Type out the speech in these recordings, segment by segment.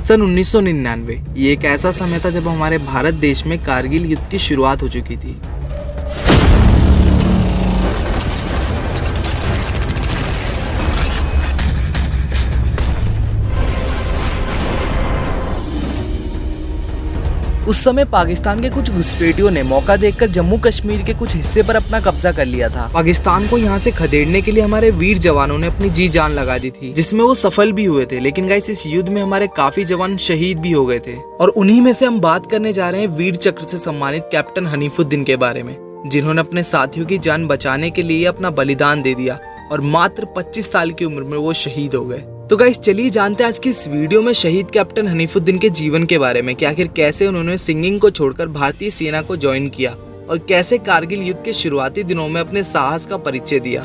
सन 1999 ये एक ऐसा समय था जब हमारे भारत देश में कारगिल युद्ध की शुरुआत हो चुकी थी। उस समय पाकिस्तान के कुछ घुसपैठियों ने मौका देखकर जम्मू कश्मीर के कुछ हिस्से पर अपना कब्जा कर लिया था। पाकिस्तान को यहाँ से खदेड़ने के लिए हमारे वीर जवानों ने अपनी जी जान लगा दी थी, जिसमें वो सफल भी हुए थे। लेकिन गाइस इस युद्ध में हमारे काफी जवान शहीद भी हो गए थे और उन्हीं में से हम बात करने जा रहे हैं वीर चक्र से सम्मानित कैप्टन हनीफुद्दीन के बारे में, जिन्होंने अपने साथियों की जान बचाने के लिए अपना बलिदान दे दिया और मात्र 25 साल की उम्र में वो शहीद हो गए। तो गाइस चलिए जानते हैं आज की इस वीडियो में शहीद कैप्टन हनीफुद्दीन के जीवन के बारे में कि आखिर कैसे उन्होंने सिंगिंग को छोड़कर भारतीय सेना को ज्वाइन किया और कैसे कारगिल युद्ध के शुरुआती दिनों में अपने साहस का परिचय दिया।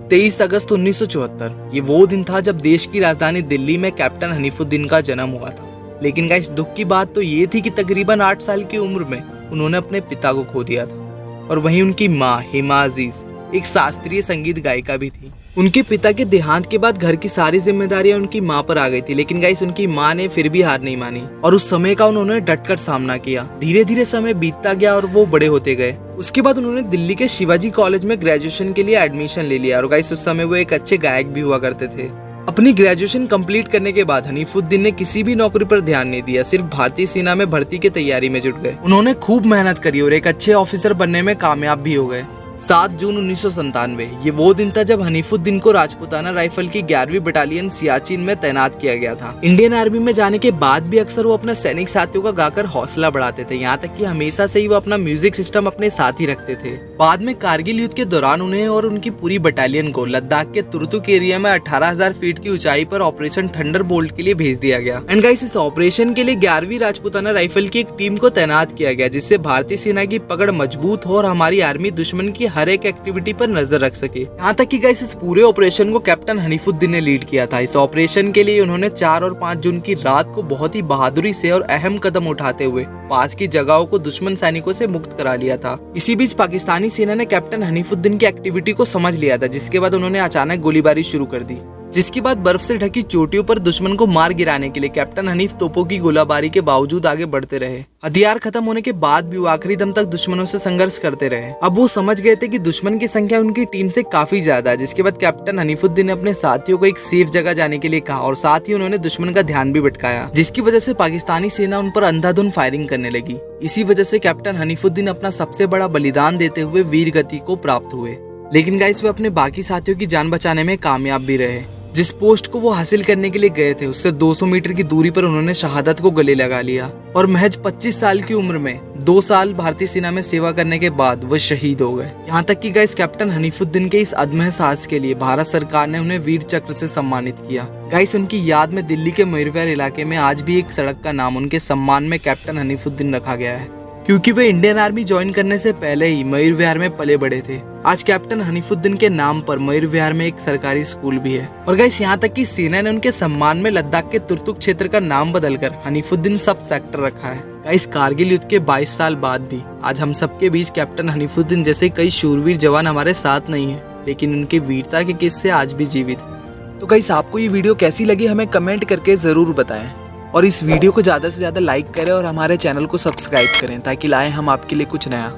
23 अगस्त 1974 ये वो दिन था जब देश की राजधानी दिल्ली में कैप्टन हनीफुद्दीन का जन्म हुआ था। लेकिन गाइस दुख की बात तो ये थी कि तकरीबन 8 साल की उम्र में उन्होंने अपने पिता को खो दिया था और वहीं उनकी माँ हिमा अजीज एक शास्त्रीय संगीत गायिका भी थी। उनके पिता के देहांत के बाद घर की सारी जिम्मेदारियां उनकी मां पर आ गई थी, लेकिन गाइस उनकी मां ने फिर भी हार नहीं मानी और उस समय का उन्होंने डटकर सामना किया। धीरे धीरे समय बीतता गया और वो बड़े होते गए। उसके बाद उन्होंने दिल्ली के शिवाजी कॉलेज में ग्रेजुएशन के लिए एडमिशन ले लिया और गाइस उस समय वो एक अच्छे गायक भी हुआ करते थे। अपनी ग्रेजुएशन कंप्लीट करने के बाद हनीफुद्दीन ने किसी भी नौकरी पर ध्यान नहीं दिया, सिर्फ भारतीय सेना में भर्ती की तैयारी में जुट गए। उन्होंने खूब मेहनत करी और एक अच्छे ऑफिसर बनने में कामयाब भी हो गए। 7 जून 1997 ये वो दिन था जब हनीफुद्दीन को राजपूताना राइफल की 11वीं बटालियन सियाचिन में तैनात किया गया था। इंडियन आर्मी में जाने के बाद भी अक्सर वो अपने सैनिक साथियों का गाकर हौसला बढ़ाते थे, यहाँ तक कि हमेशा से ही वो अपना म्यूजिक सिस्टम अपने साथ ही रखते थे। बाद में कारगिल युद्ध के दौरान उन्हें और उनकी पूरी बटालियन को लद्दाख के तुर्तुक एरिया में 18,000 फीट की ऊंचाई पर ऑपरेशन थंडरबोल्ट के लिए भेज दिया गया। एंड गाइस इस ऑपरेशन के लिए 11वीं राजपूताना राइफल की एक टीम को तैनात किया गया, जिससे भारतीय सेना की पकड़ मजबूत हो और हमारी आर्मी दुश्मन की हर एक एक्टिविटी पर नजर रख सके। यहाँ तक कि गाइस इस पूरे ऑपरेशन को कैप्टन हनीफुद्दीन ने लीड किया था। इस ऑपरेशन के लिए उन्होंने 4 और 5 जून की रात को बहुत ही बहादुरी से और अहम कदम उठाते हुए पास की जगहों को दुश्मन सैनिकों से मुक्त करा लिया था। इसी बीच पाकिस्तानी सेना ने कैप्टन हनीफुद्दीन की एक्टिविटी को समझ लिया था, जिसके बाद उन्होंने अचानक गोलीबारी शुरू कर दी, जिसके बाद बर्फ से ढकी चोटियों पर दुश्मन को मार गिराने के लिए कैप्टन हनीफ तोपों की गोलाबारी के बावजूद आगे बढ़ते रहे। हथियार खत्म होने के बाद भी वो आखिरी दम तक दुश्मनों से संघर्ष करते रहे। अब वो समझ गए थे कि दुश्मन की संख्या उनकी टीम से काफी ज्यादा है, जिसके बाद कैप्टन हनीफुद्दीन ने अपने साथियों को एक सेफ जगह जाने के लिए कहा और साथ ही उन्होंने दुश्मन का ध्यान भी भटकाया, जिसकी वजह से पाकिस्तानी सेना उन पर अंधाधुंध फायरिंग करने लगी। इसी वजह से कैप्टन हनीफुद्दीन अपना सबसे बड़ा बलिदान देते हुए वीर गति को प्राप्त हुए। लेकिन गाइस वे अपने बाकी साथियों की जान बचाने में कामयाब भी रहे। जिस पोस्ट को वो हासिल करने के लिए गए थे उससे 200 मीटर की दूरी पर उन्होंने शहादत को गले लगा लिया और महज 25 साल की उम्र में 2 साल भारतीय सेना में सेवा करने के बाद वो शहीद हो गए। यहाँ तक कि गाइस कैप्टन हनीफुद्दीन के इस अदम्य साहस के लिए भारत सरकार ने उन्हें वीर चक्र से सम्मानित किया। गाइस उनकी याद में दिल्ली के मयूर विहार इलाके में आज भी एक सड़क का नाम उनके सम्मान में कैप्टन हनीफुद्दीन रखा गया है, क्योंकि वे इंडियन आर्मी ज्वाइन करने से पहले ही मयूर विहार में पले बड़े थे। आज कैप्टन हनीफुद्दीन के नाम पर मयूर विहार में एक सरकारी स्कूल भी है। और गाइस यहाँ तक कि सेना ने उनके सम्मान में लद्दाख के तुर्तुक क्षेत्र का नाम बदलकर हनीफुद्दीन सब सेक्टर रखा है। गाइस कारगिल युद्ध के 22 साल बाद भी आज हम सबके बीच कैप्टन हनीफुद्दीन जैसे कई शूरवीर जवान हमारे साथ नहीं है, लेकिन उनके वीरता के किस्से आज भी जीवित है। तो गाइस आपको ये वीडियो कैसी लगी हमें कमेंट करके जरूर बताएं और इस वीडियो को ज़्यादा से ज़्यादा लाइक करें और हमारे चैनल को सब्सक्राइब करें ताकि लाएं हम आपके लिए कुछ नया।